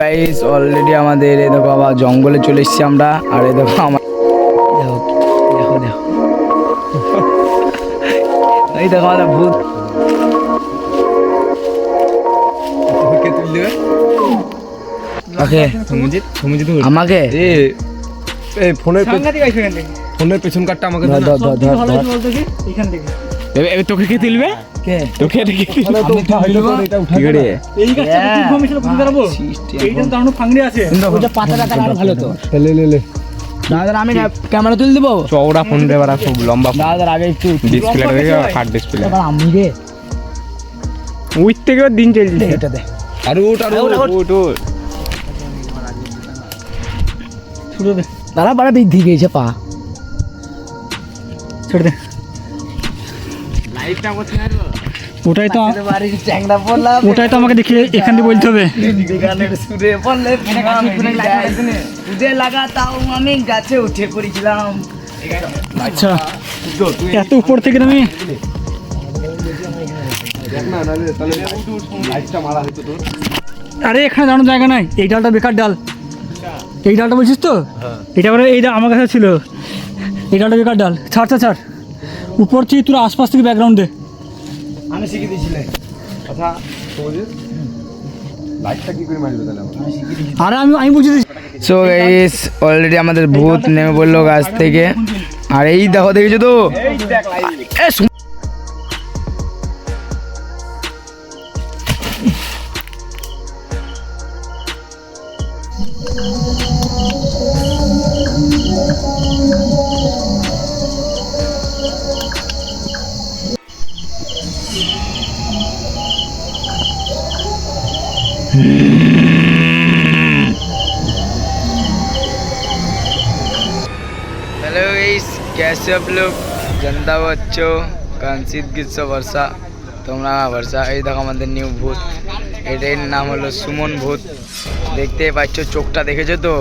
Guys already আমাদের এই দেখো আবার জঙ্গলে চলে এসেছি আমরা। আর এই দেখো আমার দেখো দেখো দেখো এই দেখো আমাদের ভূত। আমাকে ফোনের পেছন কাটটা আমাকে তোকে কে তুলবে? তোকে আমি ক্যামেরা তুলে দেবো। চওড়া ফোন রে বাড়া, খুব লম্বা দাদার আগে একটু ডিসপ্লে হার্ড ডিসপ্লে। আমি রে উইথ থেকে দিন চলছে। এটা দে আর উঠ দাদা বড় বৃদ্ধি গেছে পা ছেড়ে দে। ওটাই তো চ্যাংড়া পড়লাম, ওটাই তো আমাকে দেখে এখান দিয়ে বলতে হবে। গানের সুরে বললে উদে লাগাতাও আমি গাছে উঠে পড়েছিলাম। আচ্ছা এত উপর থেকে আমি আরে এখানে দাঁড়ানোর জায়গা নাই, এই ডালটা বেকার ডাল। এই ডালটা বলছিস তো? এটা বলে এই আমার কাছে ছিল, এই ডালটা বেকার ডাল। ছাড় ছাড় ছাড়, উপর থেকে তোর আশপাশ থেকে ব্যাকগ্রাউন্ড দে। আমি শিখিয়ে দিয়েছিলাম আচ্ছা লাইটটা কি করে মারবে তাহলে? আরে আমি বুঝে দিচ্ছি। সো গাইস অলরেডি আমাদের ভূত নেমে পড়লো গাছ থেকে। আর এই দেখো দেখেছো তো हेलो गाइस, कैसे आप लोग? जनता बच्चों কাঞ্চিত গ্রীষ্ম বর্ষা, তোমরা বর্ষা। এই দেখো আমাদের নিউ ভূত, এটার নাম হলো সুমন ভূত। দেখতে পাচ্ছ চোখটা দেখেছো তো?